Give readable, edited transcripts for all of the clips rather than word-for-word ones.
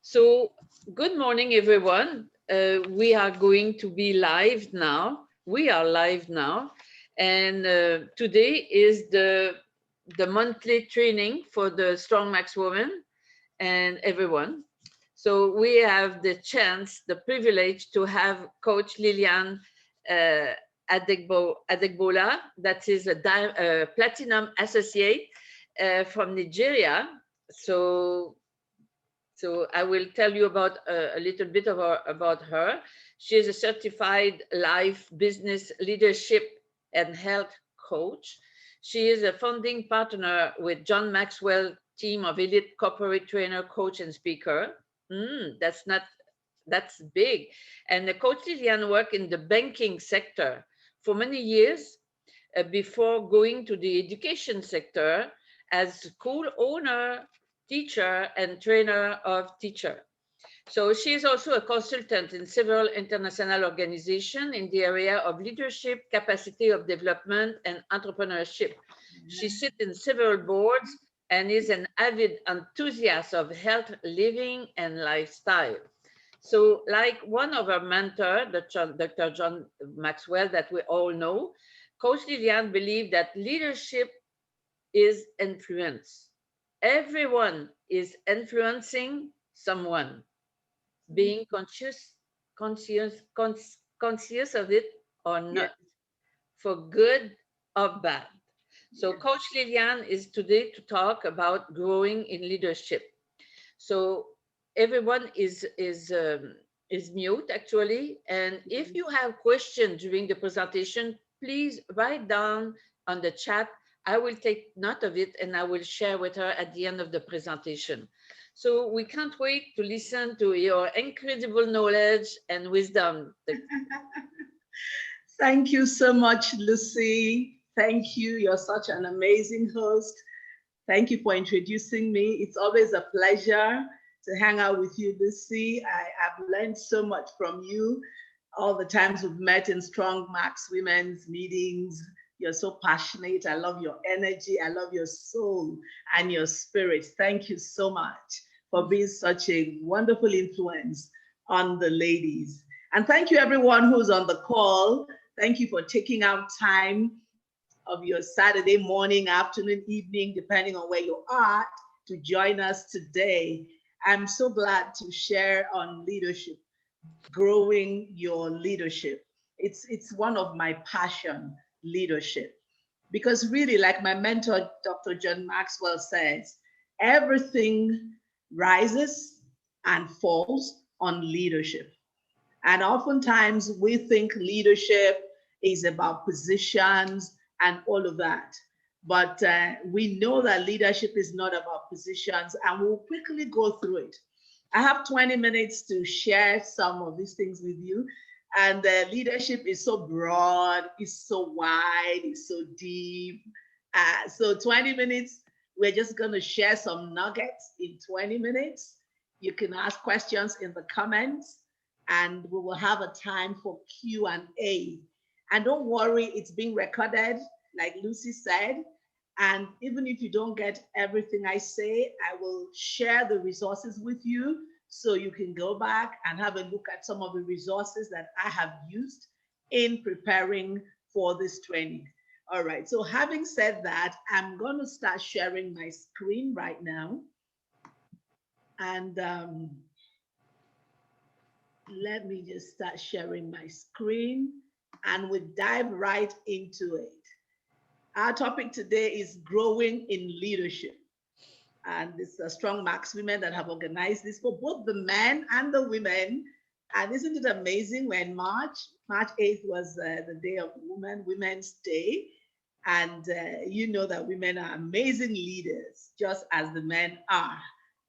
So, good morning, everyone. We are going to be live now. We are live now, and today is the monthly training for the Strong Max woman and everyone. So we have the chance, the privilege to have Coach Lillian uh, Adegbola, that is a platinum associate from Nigeria. So so I will tell you about a little bit about her. She is a certified life, business, leadership, and health coach. She is a founding partner with John Maxwell team of elite corporate trainer, coach, and speaker. That's big. And the coach Lillian worked in the banking sector for many years before going to the education sector as school owner, teacher, and trainer of teacher. So she is also a consultant in several international organizations in the area of leadership, capacity of development, and entrepreneurship. She sits in several boards and is an avid enthusiast of health, living, and lifestyle. So, like one of our mentors, Dr. John Maxwell, that we all know, Coach Lillian believed that leadership is influence. Everyone is influencing someone, being conscious of it or Yes. not, for good or bad. So, Coach Lillian is today to talk about growing in leadership. So everyone is mute actually, and if you have questions during the presentation, please write down on the chat. I will take note of it and I will share with her at the end of the presentation. So we can't wait to listen to your incredible knowledge and wisdom. Thank you so much, Lucy. Thank you. You're such an amazing host. Thank you for introducing me. It's always a pleasure to hang out with you, Lucy. I've learned so much from you all the times we've met in Strong Max Women's meetings. You're so passionate. I love your energy. I love your soul and your spirit. Thank you so much for being such a wonderful influence on the ladies. And thank you, everyone who's on the call. Thank you for taking out time of your Saturday morning, afternoon, evening, depending on where you are, to join us today. I'm so glad to share on leadership, growing your leadership. It's one of my passion, leadership. Because really, like my mentor, Dr. John Maxwell says, everything rises and falls on leadership. And oftentimes we think leadership is about positions and all of that. But we know that leadership is not about positions, and we'll quickly go through it. I have 20 minutes to share some of these things with you. And leadership is so broad, it's so wide, it's so deep. So 20 minutes, we're just going to share some nuggets in 20 minutes. You can ask questions in the comments, and we will have a time for Q&A. And don't worry, it's being recorded, like Lucy said. And even if you don't get everything I say, I will share the resources with you so you can go back and have a look at some of the resources that I have used in preparing for this training. All right, so having said that, I'm going to start sharing my screen right now. And let me just start sharing my screen and we dive right into it. Our topic today is growing in leadership. And it's a Strong Max Women that have organized this for both the men and the women. And isn't it amazing when March 8th was the day of Women's Day. And you know that women are amazing leaders, just as the men are.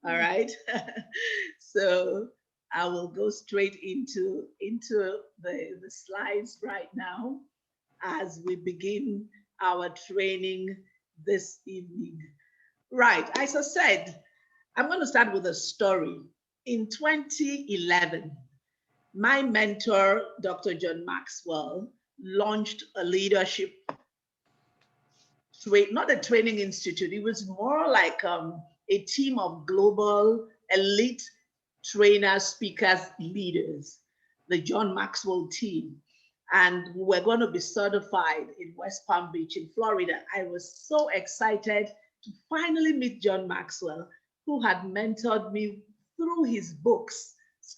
All right. So I will go straight into the slides right now as we begin our training this evening. Right, as I said, I'm going to start with a story. In 2011, my mentor, Dr. John Maxwell, launched a leadership not a training institute. It was more like a team of global elite trainers, speakers, leaders, the John Maxwell team. And we're going to be certified in West Palm Beach in Florida. I was so excited to finally meet John Maxwell, who had mentored me through his books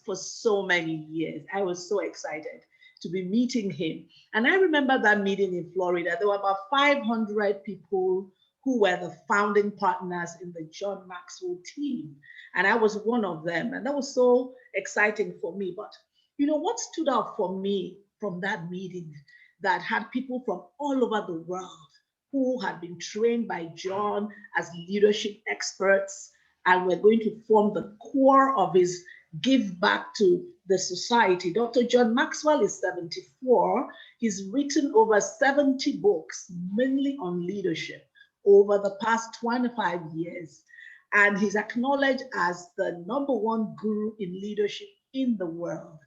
for so many years. I was so excited to be meeting him. And I remember that meeting in Florida. There were about 500 people who were the founding partners in the John Maxwell team. And I was one of them. And that was so exciting for me. But you know what stood out for me from that meeting that had people from all over the world who had been trained by John as leadership experts and were going to form the core of his give back to the society. Dr. John Maxwell is 74. He's written over 70 books, mainly on leadership, over the past 25 years. And he's acknowledged as the #1 guru in leadership in the world.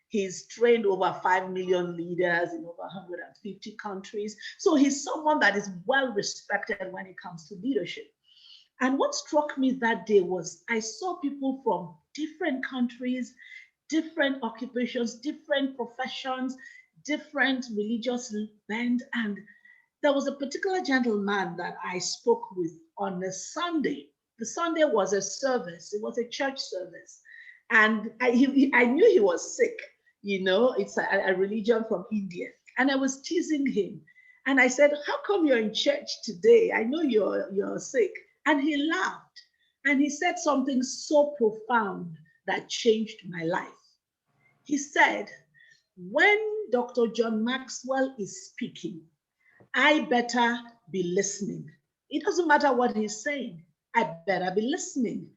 He's trained over 5 million leaders in over 150 countries. So he's someone that is well respected when it comes to leadership. And what struck me that day was I saw people from different countries, different occupations, different professions, different religious bent. And there was a particular gentleman that I spoke with on a Sunday. The Sunday was a service. It was a church service. And I knew he was sick. You know, it's a religion from India. And I was teasing him. And I said, how come you're in church today? I know you're sick. And he laughed. And he said something so profound that changed my life. He said, when Dr. John Maxwell is speaking, I better be listening. It doesn't matter what he's saying. I better be listening.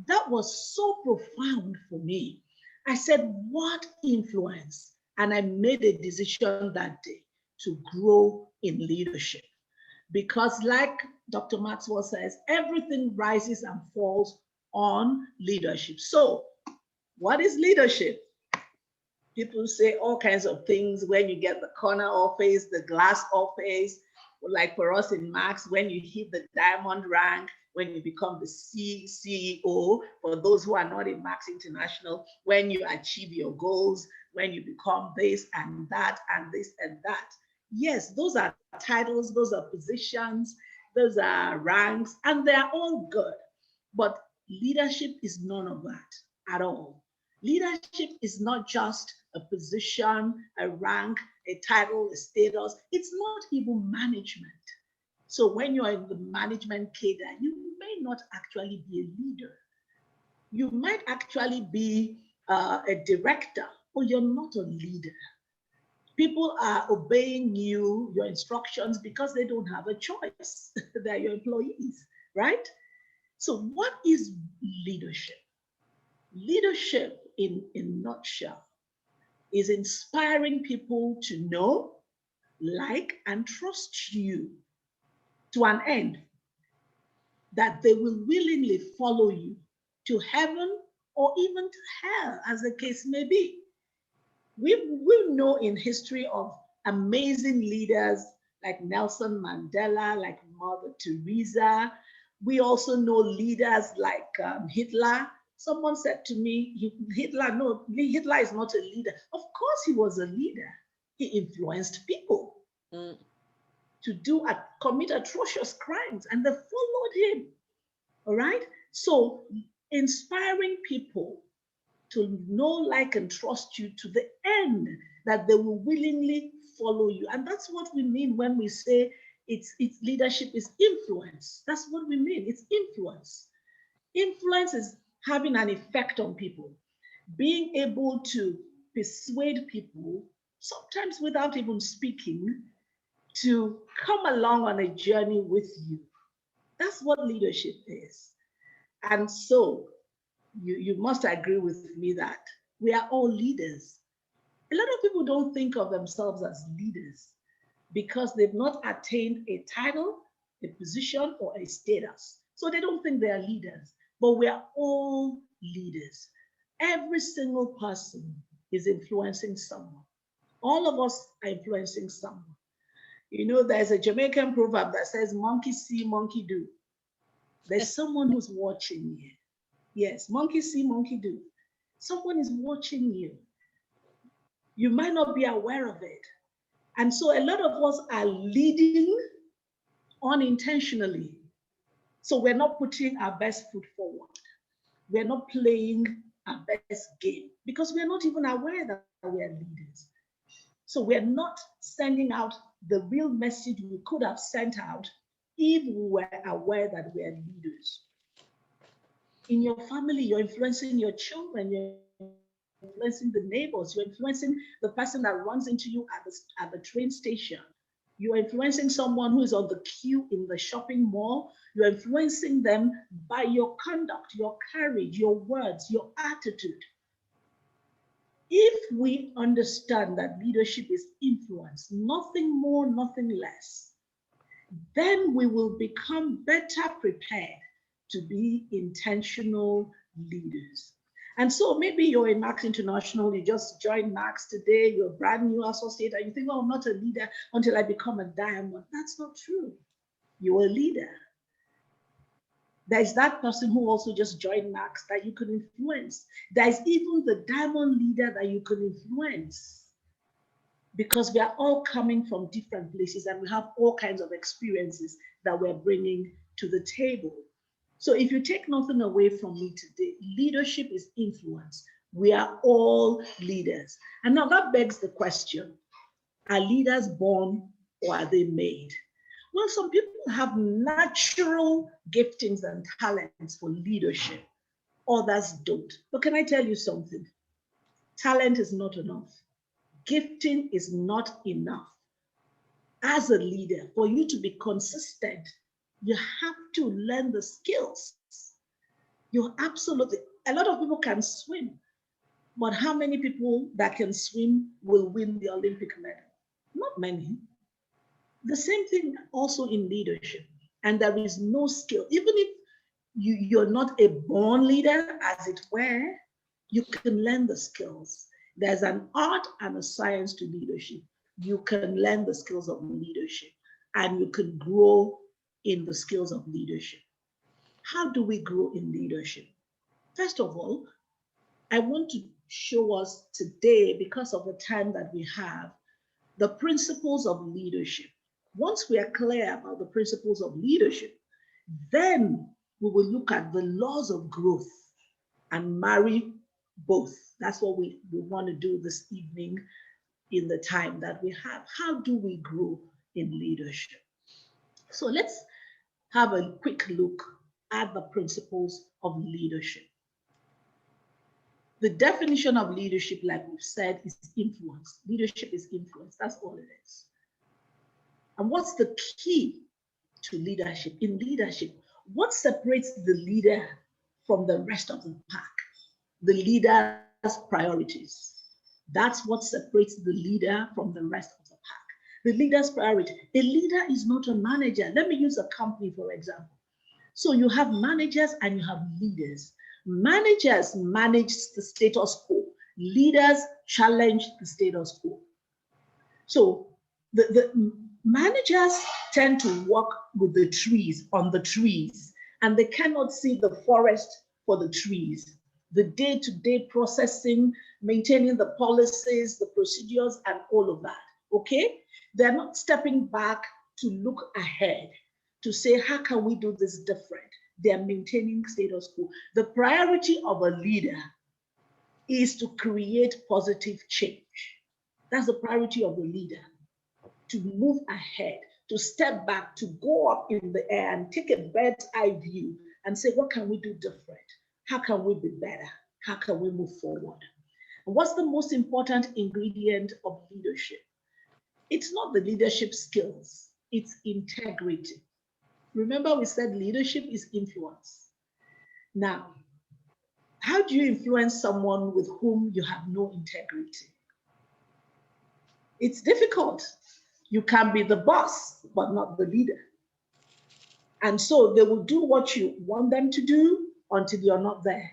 That was so profound for me. I said, what influence? And I made a decision that day to grow in leadership. Because like Dr. Maxwell says, everything rises and falls on leadership. So what is leadership? People say all kinds of things when you get the corner office, the glass office, like for us in Max, when you hit the diamond rank, when you become the CEO, for those who are not in Max International, when you achieve your goals, when you become this and that and this and that. Yes, those are titles, those are positions, those are ranks, and they're all good. But leadership is none of that at all. Leadership is not just a position, a rank, a title, a status. It's not even management. So when you're in the management cadre, you may not actually be a leader. You might actually be a director, but you're not a leader. People are obeying you, your instructions, because they don't have a choice. They're your employees, right? So what is leadership? Leadership in a nutshell is inspiring people to know, like, and trust you to an end that they will willingly follow you to heaven or even to hell, as the case may be. We know in history of amazing leaders like Nelson Mandela, like Mother Teresa. We also know leaders like Hitler. Someone said to me, Hitler is not a leader. Of course he was a leader. He influenced people to commit atrocious crimes, and they followed him. All right? So inspiring people to know, like, and trust you to the end that they will willingly follow you. And that's what we mean when we say it's leadership is influence. That's what we mean. It's influence. Influence is having an effect on people, being able to persuade people, sometimes without even speaking, to come along on a journey with you. That's what leadership is. And so you must agree with me that we are all leaders. A lot of people don't think of themselves as leaders because they've not attained a title, a position, or a status. So they don't think they are leaders, but we are all leaders. Every single person is influencing someone. All of us are influencing someone. You know, there's a Jamaican proverb that says, monkey see, monkey do. There's someone who's watching you. Yes, monkey see, monkey do. Someone is watching you. You might not be aware of it. And so a lot of us are leading unintentionally. So we're not putting our best foot forward. We're not playing our best game because we're not even aware that we're leaders. So we're not sending out the real message we could have sent out if we were aware that we're leaders. In your family, you're influencing your children, you're influencing the neighbors, you're influencing the person that runs into you at the train station. You're influencing someone who is on the queue in the shopping mall. You're influencing them by your conduct, your courage, your words, your attitude. If we understand that leadership is influence, nothing more, nothing less, then we will become better prepared to be intentional leaders. And so maybe you're in Max International, you just joined Max today, you're a brand new associate, and you think, oh, I'm not a leader until I become a diamond. That's not true. You're a leader. There's that person who also just joined Max that you could influence. There's even the diamond leader that you could influence. Because we are all coming from different places and we have all kinds of experiences that we're bringing to the table. So if you take nothing away from me today, leadership is influence. We are all leaders. And now that begs the question, are leaders born or are they made? Well, some people have natural giftings and talents for leadership. Others don't. But can I tell you something? Talent is not enough. Gifting is not enough. As a leader, for you to be consistent, you have to learn the skills. You're absolutely, a lot of people can swim, but how many people that can swim will win the Olympic medal? Not many. The same thing also in leadership. And there is no skill. Even if you're not a born leader, as it were, you can learn the skills. There's an art and a science to leadership. You can learn the skills of leadership and you can grow in the skills of leadership. How do we grow in leadership? First of all, I want to show us today, because of the time that we have, the principles of leadership. Once we are clear about the principles of leadership, then we will look at the laws of growth and marry both. That's what we want to do this evening in the time that we have. How do we grow in leadership? So let's have a quick look at the principles of leadership. The definition of leadership, like we've said, is influence. Leadership is influence. That's all it is. And what's the key to leadership? In leadership, what separates the leader from the rest of the pack? The leader's priorities. That's what separates the leader from the rest of the pack. The leader's priority. A leader is not a manager. Let me use a company, for example. So you have managers and you have leaders. Managers manage the status quo. Leaders challenge the status quo. So the managers tend to work with the trees, on the trees, and they cannot see the forest for the trees. The day-to-day processing, maintaining the policies, the procedures, and all of that, okay? They're not stepping back to look ahead, to say, how can we do this different? They're maintaining status quo. The priority of a leader is to create positive change. That's the priority of the leader, to move ahead, to step back, to go up in the air and take a bird's eye view and say, what can we do different? How can we be better? How can we move forward? And what's the most important ingredient of leadership? It's not the leadership skills, it's integrity. Remember, we said leadership is influence. Now, how do you influence someone with whom you have no integrity? It's difficult. You can be the boss, but not the leader. And so they will do what you want them to do until you're not there.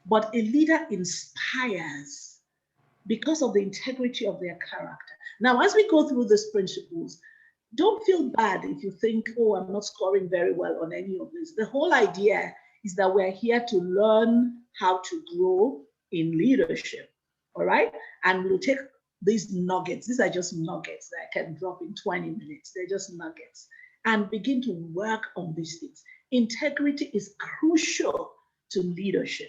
But a leader inspires because of the integrity of their character. Now, as we go through these principles, don't feel bad if you think, oh, I'm not scoring very well on any of this. The whole idea is that we're here to learn how to grow in leadership. All right? And we'll take these nuggets. These are just nuggets that I can drop in 20 minutes. They're just nuggets. And begin to work on these things. Integrity is crucial to leadership.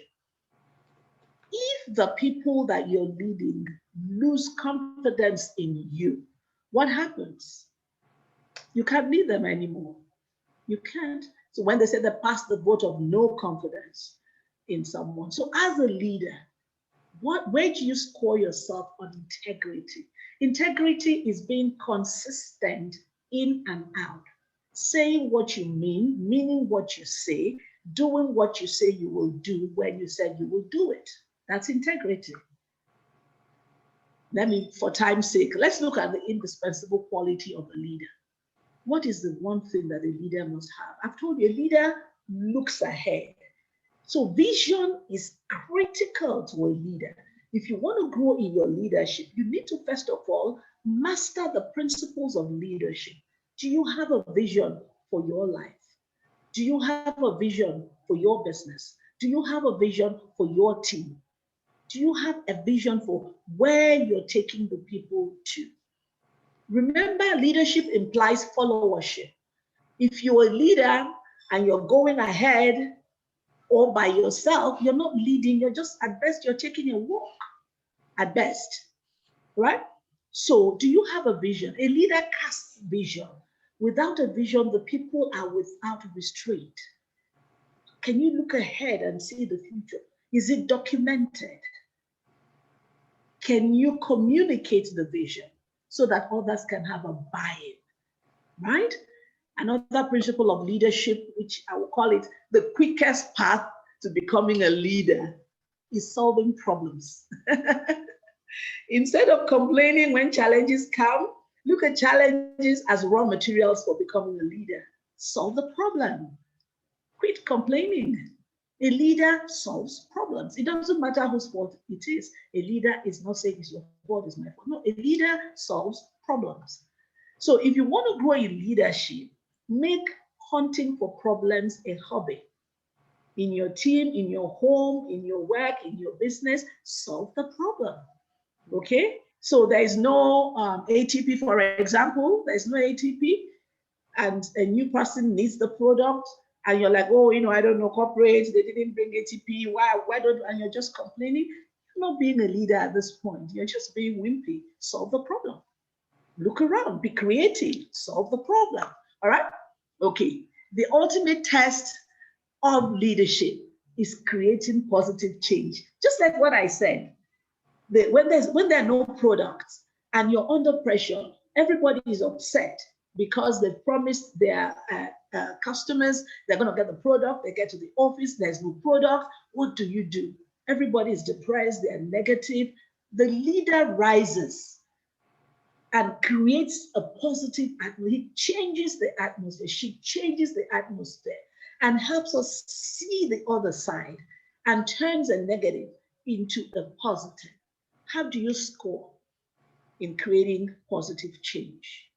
If the people that you're leading lose confidence in you, what happens? You can't lead them anymore. You can't. So when they say they pass the vote of no confidence in someone. So as a leader, where do you score yourself on integrity? Integrity is being consistent in and out, saying what you mean, meaning what you say, doing what you say you will do when you said you will do it. That's integrity. For time's sake, let's look at the indispensable quality of a leader. What is the one thing that a leader must have? I've told you, a leader looks ahead. So vision is critical to a leader. If you want to grow in your leadership, you need to first of all master the principles of leadership. Do you have a vision for your life? Do you have a vision for your business? Do you have a vision for your team? Do you have a vision for where you're taking the people to? Remember, leadership implies followership. If you're a leader and you're going ahead all by yourself, you're not leading, you're just, at best, you're taking a walk, at best, right? So do you have a vision? A leader casts vision. Without a vision, the people are without restraint. Can you look ahead and see the future? Is it documented? Can you communicate the vision so that others can have a buy-in, right? Another principle of leadership, which I will call it the quickest path to becoming a leader, is solving problems. Instead of complaining when challenges come, look at challenges as raw materials for becoming a leader. Solve the problem. Quit complaining. A leader solves problems. It doesn't matter whose fault it is. A leader is not saying it's your fault, it's my fault. No, a leader solves problems. So if you want to grow in leadership, make hunting for problems a hobby. In your team, in your home, in your work, in your business, solve the problem. Okay? So there is no ATP, for example. There's no ATP, and a new person needs the product. And you're like, oh, I don't know, corporates, they didn't bring ATP. Why don't, and you're just complaining. You're not being a leader at this point. You're just being wimpy. Solve the problem. Look around, be creative, solve the problem. All right? Okay. The ultimate test of leadership is creating positive change. Just like what I said, when there are no products and you're under pressure, everybody is upset because they promised their customers they're going to get the product. They get to the office, there's no product. What do? Everybody is depressed, they're negative. The leader rises and creates a positive atmosphere. He changes the atmosphere. She changes the atmosphere and helps us see the other side and turns a negative into a positive. How do you score in creating positive change?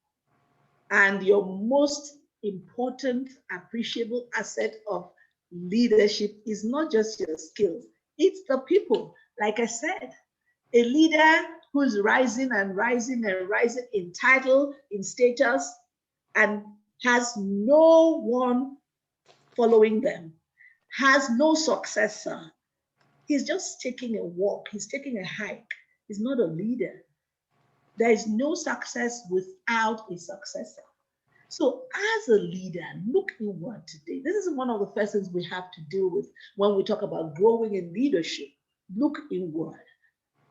And your most important, appreciable asset of leadership is not just your skills, it's the people. Like I said, a leader who's rising and rising and rising in title, in status, and has no one following them, has no successor. He's just taking a walk, he's taking a hike. He's not a leader. There is no success without a successor. So as a leader, look inward today. This is one of the first things we have to deal with when we talk about growing in leadership. Look inward.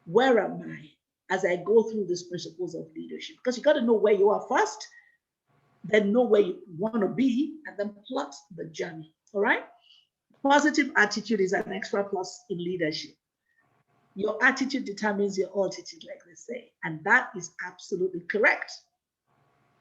Where am I as I go through these principles of leadership? Because you got to know where you are first, then know where you want to be, and then plot the journey. All right? Positive attitude is an extra plus in leadership. Your attitude determines your altitude, like they say, and that is absolutely correct.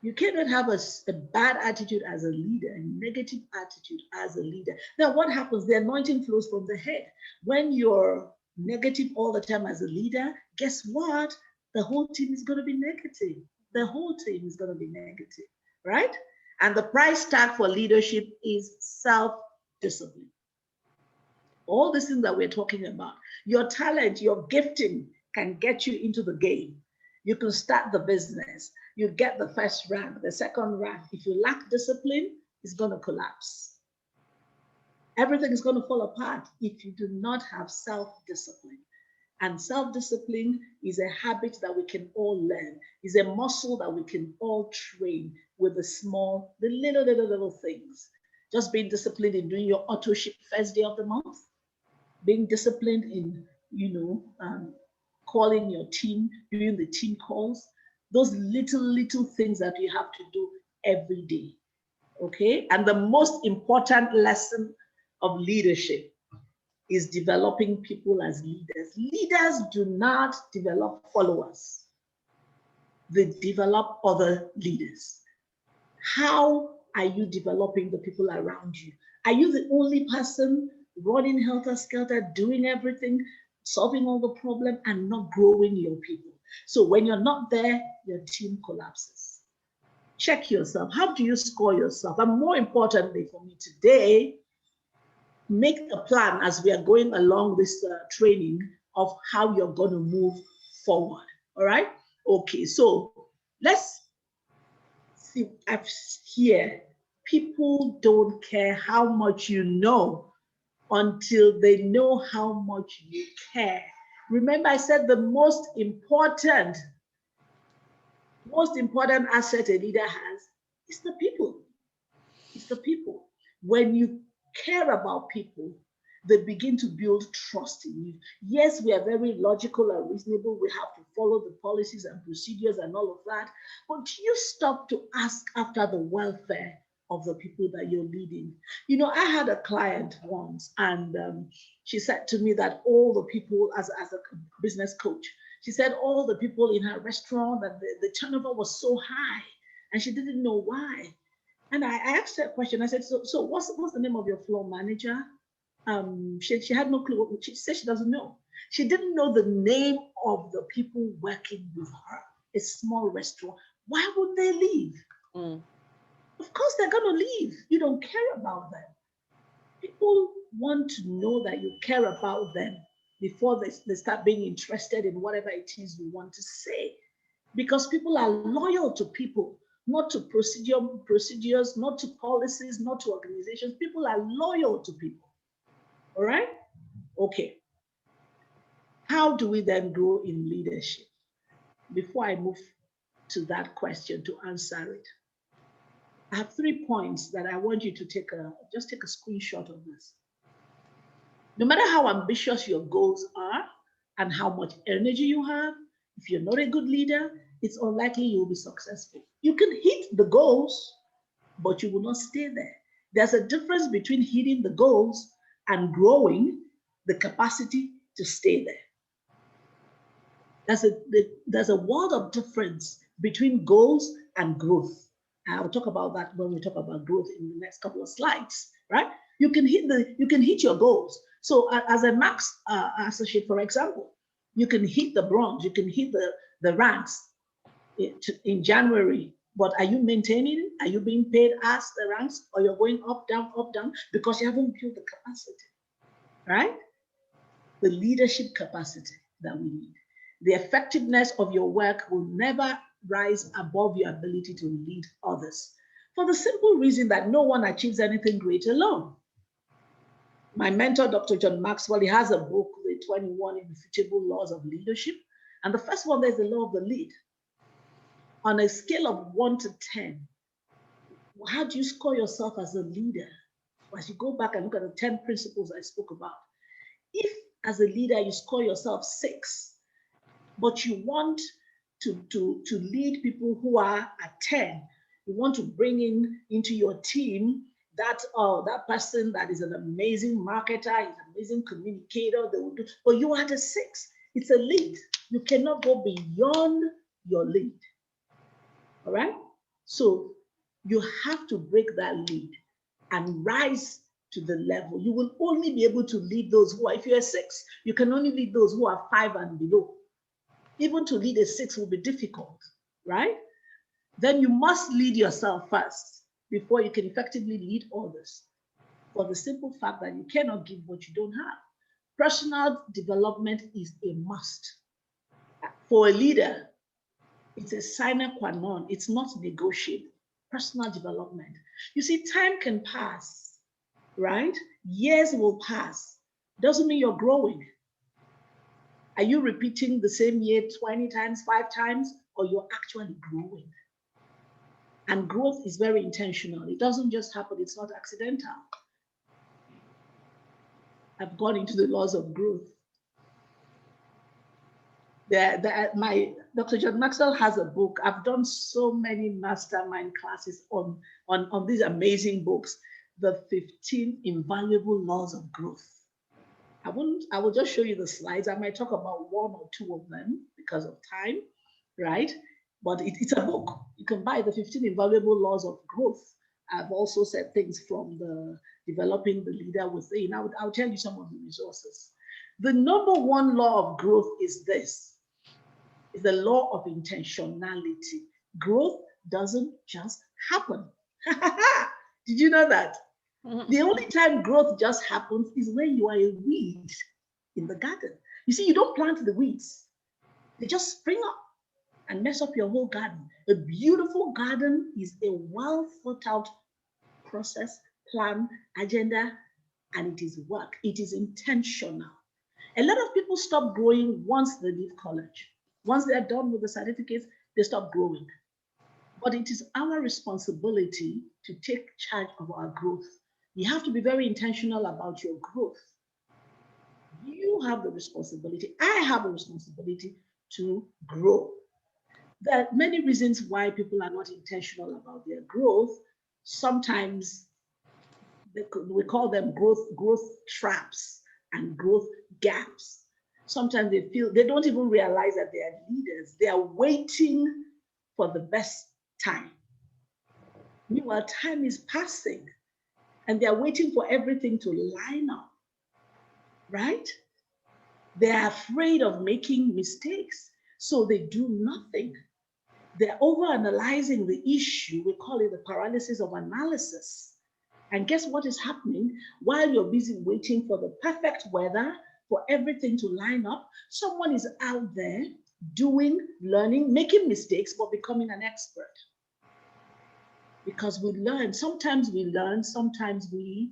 You cannot have a bad attitude as a leader, a negative attitude as a leader. Now, what happens? The anointing flows from the head. When you're negative all the time as a leader, guess what? The whole team is going to be negative. The whole team is going to be negative, right? And the price tag for leadership is self-discipline. All these things that we're talking about. Your talent, your gifting can get you into the game. You can start the business. You get the first rank, the second rank. If you lack discipline, it's going to collapse. Everything is going to fall apart if you do not have self-discipline. And self-discipline is a habit that we can all learn. It's a muscle that we can all train with the little things. Just being disciplined in doing your auto ship first day of the month. Being disciplined in, calling your team, doing the team calls. Those little things that you have to do every day. Okay? And the most important lesson of leadership is developing people as leaders. Leaders do not develop followers. They develop other leaders. How are you developing the people around you? Are you the only person running helter-skelter, doing everything, solving all the problem, and not growing your people? So when you're not there, your team collapses. Check yourself. How do you score yourself? And more importantly for me today, make a plan as we are going along this training of how you're going to move forward. All right? Okay, so let's see. Here, people don't care how much you know until they know how much you care. Remember, I said the most important asset a leader has is the people. It's the people. When you care about people, they begin to build trust in you. Yes, we are very logical and reasonable. We have to follow the policies and procedures and all of that. But do you stop to ask after the welfare of the people that you're leading? You know, I had a client once, and she said to me that all the people, as a business coach, she said all the people in her restaurant, that the turnover was so high, and she didn't know why. And I asked her a question. I said, so what's the name of your floor manager? She had no clue. She said she doesn't know. She didn't know the name of the people working with her. A small restaurant. Why would they leave? Of course they're going to leave. You don't care about them. People want to know that you care about them before they start being interested in whatever it is you want to say. Because people are loyal to people, not to procedures, not to policies, not to organizations. People are loyal to people. All right? Okay. How do we then grow in leadership? Before I move to that question to answer it, I have 3 points that I want you to just take a screenshot of this. No matter how ambitious your goals are and how much energy you have, if you're not a good leader, it's unlikely you'll be successful. You can hit the goals, but you will not stay there. There's a difference between hitting the goals and growing the capacity to stay there. There's a world of difference between goals and growth. I'll talk about that when we talk about growth in the next couple of slides, right? You can hit your goals. So as a max associate, for example, you can hit the bronze, you can hit the ranks in January, but are you maintaining it? Are you being paid as the ranks, or you're going up, down, because you haven't built the capacity, right? The leadership capacity that we need. The effectiveness of your work will never rise above your ability to lead others, for the simple reason that no one achieves anything great alone. My mentor, Dr. John Maxwell, he has a book, The 21 Irrefutable Laws of Leadership. And the first one, there's the law of the lead. On a scale of 1 to 10, how do you score yourself as a leader? As you go back and look at the 10 principles I spoke about, if as a leader you score yourself 6, but you want to lead people who are at 10, you want to bring into your team that person that is an amazing marketer, is an amazing communicator, they will do, but you are at a 6. It's a lead. You cannot go beyond your lead. All right? So you have to break that lead and rise to the level. You will only be able to lead those who are, if you're a 6, you can only lead those who are 5 and below. Even to lead a 6 will be difficult, right? Then you must lead yourself first before you can effectively lead others. for the simple fact that you cannot give what you don't have. Personal development is a must. For a leader, it's a sine qua non. It's not negotiable. Personal development. You see, time can pass, right? Years will pass. Doesn't mean you're growing. Are you repeating the same year 20 times, 5 times, or you're actually growing? And growth is very intentional. It doesn't just happen. It's not accidental. I've gone into the laws of growth. Dr. John Maxwell has a book. I've done so many mastermind classes on these amazing books, the 15 invaluable laws of growth. I will just show you the slides. I might talk about 1 or 2 of them because of time, right? But it's a book. You can buy the 15 invaluable laws of growth. I've also said things from the developing the leader within. I'll tell you some of the resources. The number 1 law of growth is this. It's the law of intentionality. Growth doesn't just happen. Did you know that? The only time growth just happens is when you are a weed in the garden. You see, you don't plant the weeds. They just spring up and mess up your whole garden. A beautiful garden is a well thought out process, plan, agenda, and it is work. It is intentional. A lot of people stop growing once they leave college. Once they are done with the certificates, they stop growing. But it is our responsibility to take charge of our growth. You have to be very intentional about your growth. You have the responsibility. I have a responsibility to grow. There are many reasons why people are not intentional about their growth. Sometimes we call them growth traps and growth gaps. Sometimes they don't even realize that they are leaders. They are waiting for the best time. Meanwhile, time is passing and they are waiting for everything to line up, right? They are afraid of making mistakes, so they do nothing. They're overanalyzing the issue. We call it the paralysis of analysis. And guess what is happening? While you're busy waiting for the perfect weather, for everything to line up, someone is out there doing, learning, making mistakes, but becoming an expert. Because we learn. Sometimes we learn, sometimes we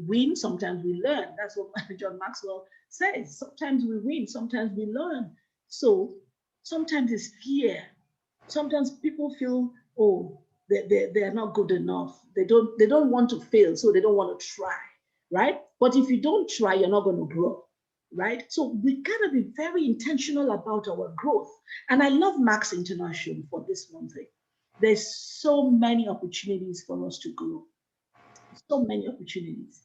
win, sometimes we learn. That's what John Maxwell says. Sometimes we win, sometimes we learn. So sometimes it's fear. Sometimes people feel, oh, they are not good enough. They don't want to fail, so they don't want to try, right? But if you don't try, you're not going to grow, right? So we gotta be very intentional about our growth. And I love Max International for this one thing. There's so many opportunities for us to grow. So many opportunities.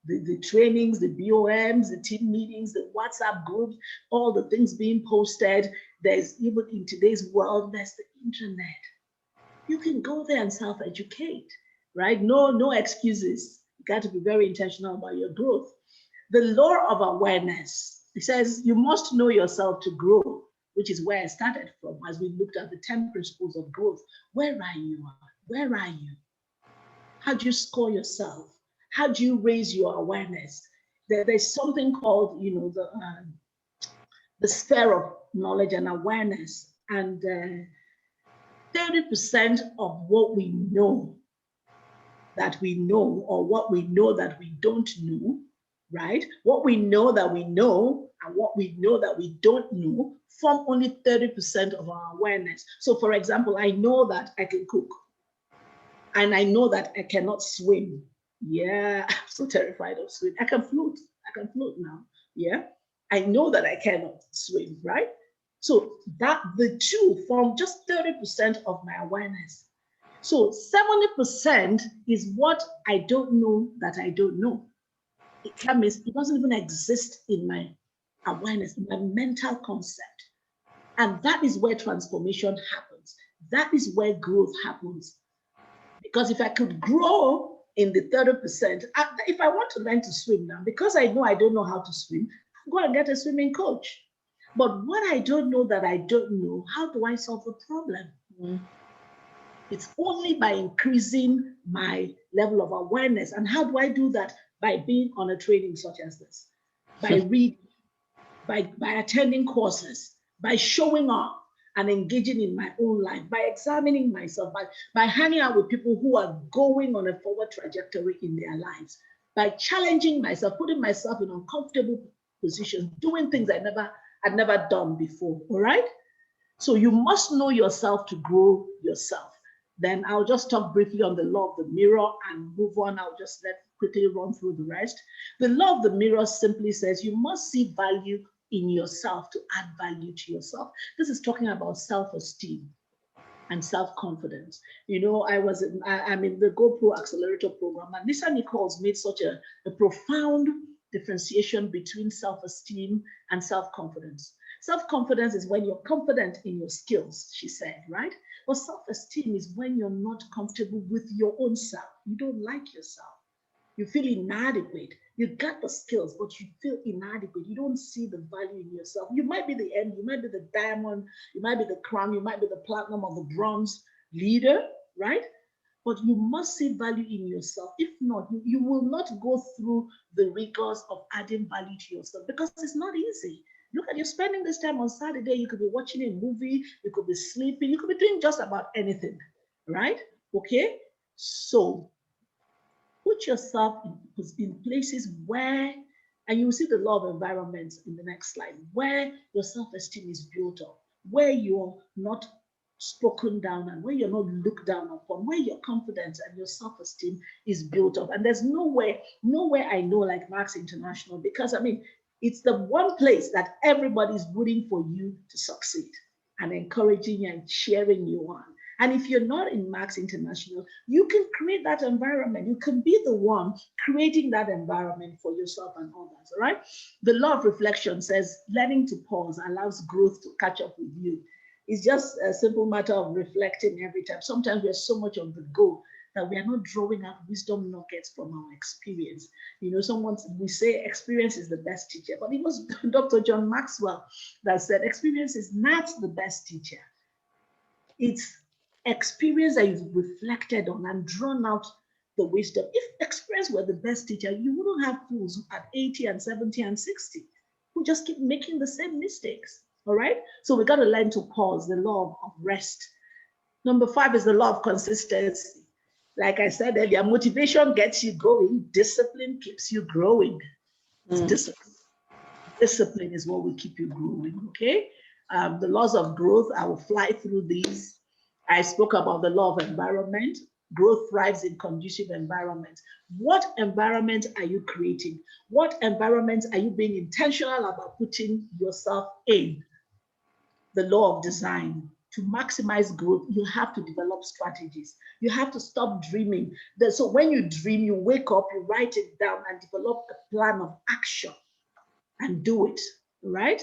The trainings, the BOMs, the team meetings, the WhatsApp groups, all the things being posted. There's even in today's world, there's the internet. You can go there and self-educate, right? No excuses. You got to be very intentional about your growth. The law of awareness, it says you must know yourself to grow, which is where I started from as we looked at the 10 principles of growth. Where are you? Where are you? How do you score yourself? How do you raise your awareness? There's something called, the sphere of knowledge and awareness. And 30% of what we know or what we know that we don't know, right? What we know that we know and what we know that we don't know form only 30% of our awareness. So for example, I know that I can cook and I know that I cannot swim. Yeah, I'm so terrified of swimming. I can float now. Yeah, I know that I cannot swim, right? So that the two form just 30% of my awareness. So 70% is what I don't know that I don't know. That means it doesn't even exist in my awareness, in my mental concept. And that is where transformation happens. That is where growth happens. Because if I could grow in the 30%, if I want to learn to swim now, because I know I don't know how to swim, I'll go and get a swimming coach. But what I don't know that I don't know, how do I solve the problem? It's only by increasing my level of awareness. And how do I do that? By being on a training such as this, by reading, by attending courses, by showing up and engaging in my own life, by examining myself, by hanging out with people who are going on a forward trajectory in their lives, by challenging myself, putting myself in uncomfortable positions, doing things I'd never done before. All right. So you must know yourself to grow yourself. Then I'll just talk briefly on the law of the mirror and move on. I'll just quickly run through the rest. The law of the mirror simply says you must see value in yourself to add value to yourself. This is talking about self-esteem and self-confidence. You know, I'm in the GoPro Accelerator program, and Lisa Nichols made such a profound differentiation between self-esteem and self-confidence. Self-confidence is when you're confident in your skills, she said, right? But self-esteem is when you're not comfortable with your own self. You don't like yourself. You feel inadequate. You got the skills, but you feel inadequate. You don't see the value in yourself. You might be the end, you might be the diamond, you might be the crown, you might be the platinum or the bronze leader, right? But you must see value in yourself. If not, you will not go through the rigors of adding value to yourself because it's not easy. Look at you spending this time on Saturday. You could be watching a movie, you could be sleeping, you could be doing just about anything, right? Okay, so put yourself in places where, and you will see the law of environment in the next slide, where your self-esteem is built up, where you're not spoken down and where you're not looked down upon, where your confidence and your self-esteem is built up. And there's nowhere I know like March International, because I mean, it's the one place that everybody's rooting for you to succeed and encouraging you and cheering you on. And if you're not in March International, you can create that environment. You can be the one creating that environment for yourself and others, all right? The law of reflection says learning to pause allows growth to catch up with you. It's just a simple matter of reflecting every time. Sometimes we're so much on the go that we are not drawing out wisdom nuggets from our experience. You know, we say experience is the best teacher, but it was Dr. John Maxwell that said experience is not the best teacher. It's experience that you've reflected on and drawn out the wisdom. If experience were the best teacher, you wouldn't have fools at 80 and 70 and 60 who just keep making the same mistakes. All right. So we got to learn to pause, the law of rest. Number 5 is the law of consistency. Like I said earlier, motivation gets you going, discipline keeps you growing. It's discipline. Discipline is what will keep you growing, okay? The laws of growth, I will fly through these. I spoke about the law of environment. Growth thrives in conducive environments. What environment are you creating? What environment are you being intentional about putting yourself in? The law of design. To maximize growth, you have to develop strategies. You have to stop dreaming. So when you dream, you wake up, you write it down and develop a plan of action and do it, right?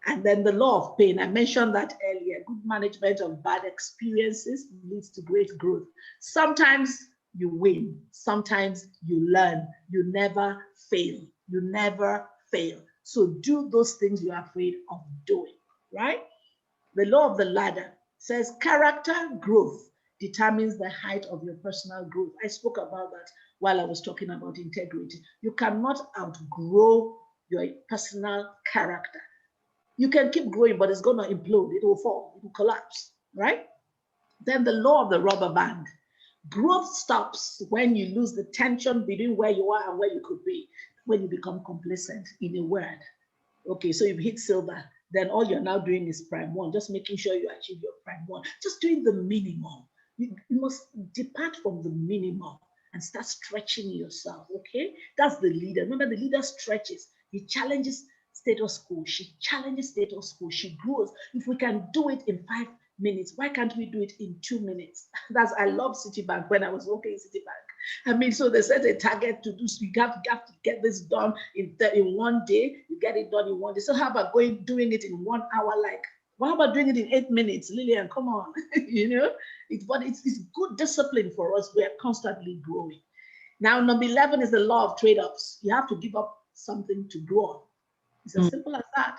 And then the law of pain, I mentioned that earlier. Good management of bad experiences leads to great growth. Sometimes you win, sometimes you learn. You never fail. You never fail. So do those things you're afraid of doing, right? The law of the ladder says character growth determines the height of your personal growth. I spoke about that while I was talking about integrity. You cannot outgrow your personal character. You can keep growing, but it's going to implode. It will fall. It will collapse, right? Then the law of the rubber band. Growth stops when you lose the tension between where you are and where you could be, when you become complacent, in a word. Okay, so you've hit silver. Then all you're now doing is prime 1, just making sure you achieve your prime 1, just doing the minimum. You must depart from the minimum and start stretching yourself, okay? That's the leader. Remember, the leader stretches. He challenges status quo. She challenges status quo. She grows. If we can do it in 5 minutes, why can't we do it in 2 minutes? I love Citibank when I was working in Citibank. I mean, so they set a target to do, so you have to get this done in 1 day. You get it done in 1 day. So how about doing it in 1 hour? Like, how about doing it in 8 minutes? Lillian, come on. You know, it's good discipline for us. We are constantly growing. Now, number 11 is the law of trade-offs. You have to give up something to grow on. It's as simple as that.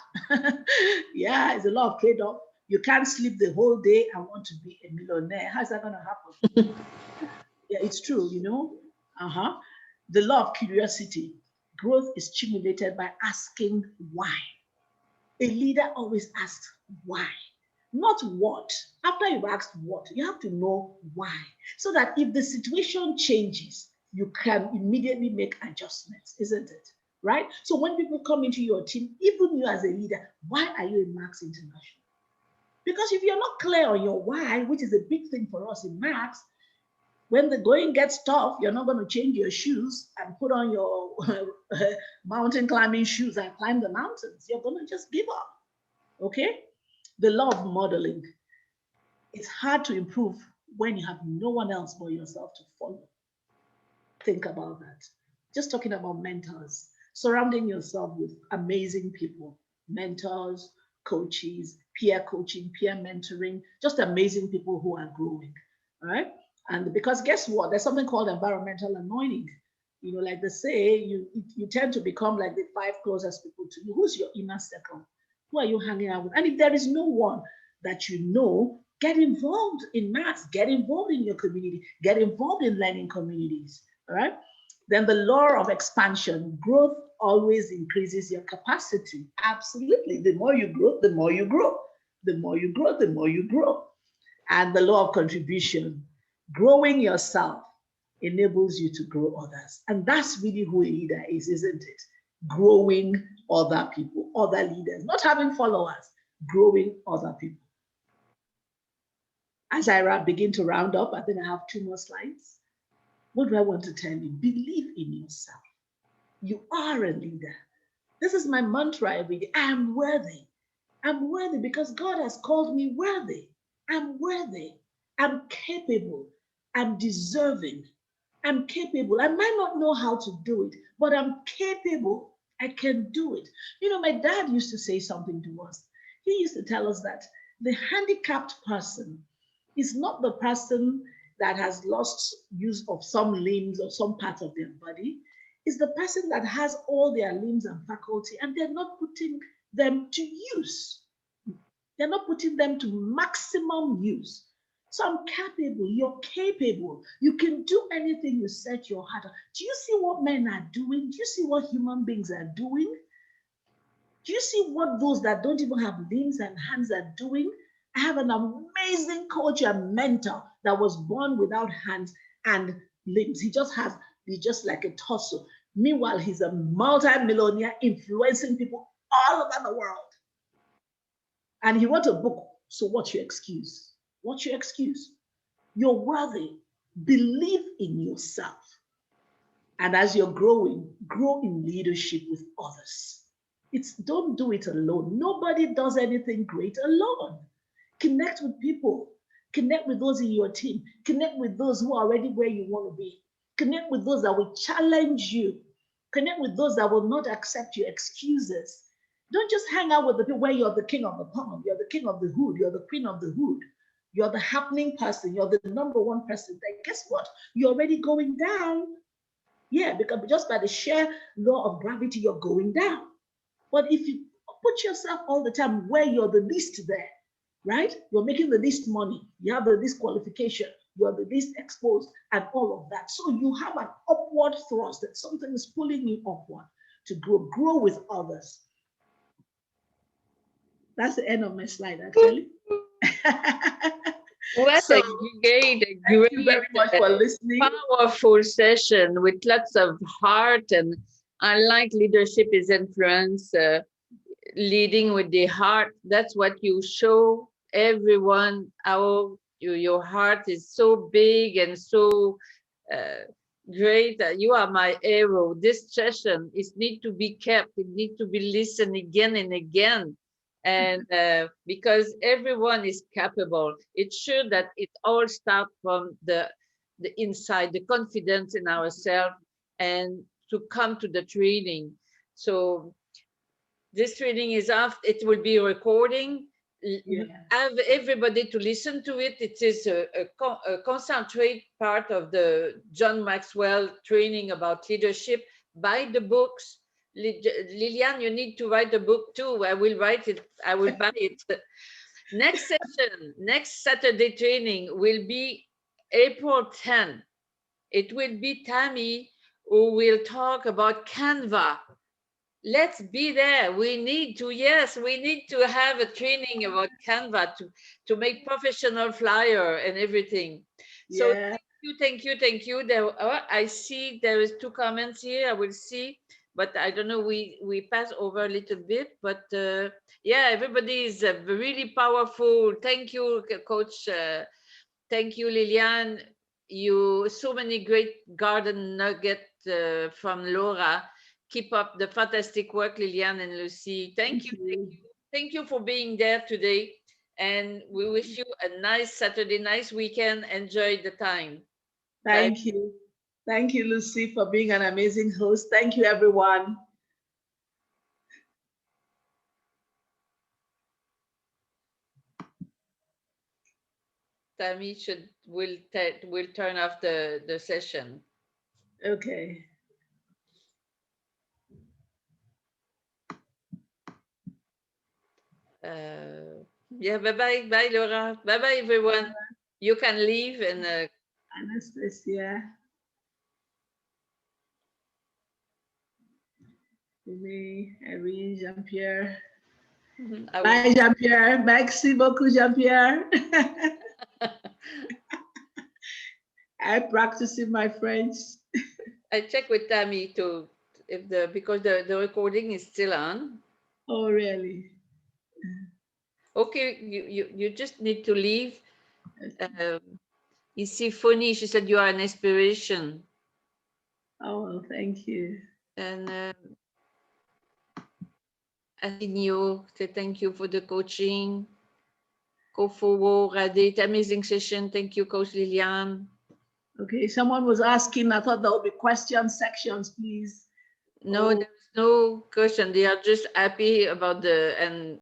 Yeah, it's a law of trade-off. You can't sleep the whole day and want to be a millionaire. How's that going to happen? Yeah, it's true, you know. The law of curiosity. Growth is stimulated by asking why. A leader always asks why, not what. After you've asked what, you have to know why, so that if the situation changes, you can immediately make adjustments, isn't it? Right? So when people come into your team, even you as a leader, why are you in Max International? Because if you're not clear on your why, which is a big thing for us in Max, when the going gets tough, you're not going to change your shoes and put on your mountain climbing shoes and climb the mountains. You're going to just give up. Okay? The law of modeling. It's hard to improve when you have no one else but yourself to follow. Think about that. Just talking about mentors, surrounding yourself with amazing people, mentors, coaches, peer coaching, peer mentoring, just amazing people who are growing. All right. And because guess what? There's something called environmental anointing. You know, like they say, you tend to become like the 5 closest people to you. Who's your inner circle? Who are you hanging out with? And if there is no one that you know, get involved in maths, get involved in your community, get involved in learning communities. All right. Then the law of expansion. Growth always increases your capacity. Absolutely. The more you grow, the more you grow. The more you grow, the more you grow. And the law of contribution. Growing yourself enables you to grow others. And that's really who a leader is, isn't it? Growing other people, other leaders, not having followers, growing other people. As I begin to round up, I think I have 2 more slides. What do I want to tell you? Believe in yourself. You are a leader. This is my mantra every day. I am worthy. I'm worthy because God has called me worthy. I'm worthy. I'm capable. I'm deserving. I'm capable. I might not know how to do it, but I'm capable. I can do it. You know, my dad used to say something to us. He used to tell us that the handicapped person is not the person that has lost use of some limbs or some part of their body. It's the person that has all their limbs and faculty and they're not putting them to use. They're not putting them to maximum use. So I'm capable, you're capable. You can do anything you set your heart on. Do you see what men are doing? Do you see what human beings are doing? Do you see what those that don't even have limbs and hands are doing? I have an amazing coach and mentor that was born without hands and limbs. He's just like a torso. Meanwhile, he's a multi-millionaire influencing people all over the world. And he wrote a book. So what's your excuse? What's your excuse? You're worthy. Believe in yourself. And as you're growing, grow in leadership with others. Don't do it alone. Nobody does anything great alone. Connect with people. Connect with those in your team. Connect with those who are already where you want to be. Connect with those that will challenge you. Connect with those that will not accept your excuses. Don't just hang out with the people where you're the king of the pond, you're the king of the hood, you're the queen of the hood, you're the happening person, you're the number one person. Then guess what? You're already going down. Yeah, because just by the sheer law of gravity, you're going down. But if you put yourself all the time where you're the least there, right? You're making the least money, you have the least qualification, you're the least exposed, and all of that. So you have an upward thrust that something is pulling you upward to grow with others. That's the end of my slide, actually. What So, a great, thank you very much for listening. Powerful session with lots of heart. And I like leadership is influence, leading with the heart. That's what you show everyone, how your heart is so big and so great. You are my hero. This session is need to be kept. It need to be listened again and again. And because everyone is capable, it's sure that it all starts from the inside, the confidence in ourselves, and to come to the training. So this training is after, it will be recording. Yeah. Have everybody to listen to it. It is a concentrate part of the John Maxwell training about leadership. Buy the books. Lillian, you need to write the book too. I will write it. I will buy it. Next session, next Saturday training will be April 10th. It will be Tammy who will talk about Canva. Let's be there. We need to, yes, we need to have a training about Canva to make professional flyer and everything. So Yeah. thank you. There, I see there is 2 comments here. I will see, but I don't know. We pass over a little bit, but yeah, everybody is really powerful. Thank you, Coach. Thank you, Lillian. You so many great garden nugget from Laura. Keep up the fantastic work, Lillian and Lucy. Thank you. Thank you for being there today. And we wish you a nice Saturday, nice weekend. Enjoy the time. Thank you. Thank you, Lucy, for being an amazing host. Thank you, everyone. Tammy will turn off the session. Okay. Yeah, bye, Laura. Bye, everyone. You can leave and. Anastasia. Irene, Jean-Pierre. Bye, Jean-Pierre. Merci beaucoup, Jean-Pierre. I'm practicing my French. I check with Tammy to if because the recording is still on. Oh, really? Okay, you just need to leave. You see, funny. She said you are an inspiration. Oh, well, thank you. And Asinio said thank you for the coaching. Kofuwo, Radit, amazing session. Thank you, Coach Lillian. Okay, someone was asking, I thought there would be question sections, please. No, there's no question. They are just happy about and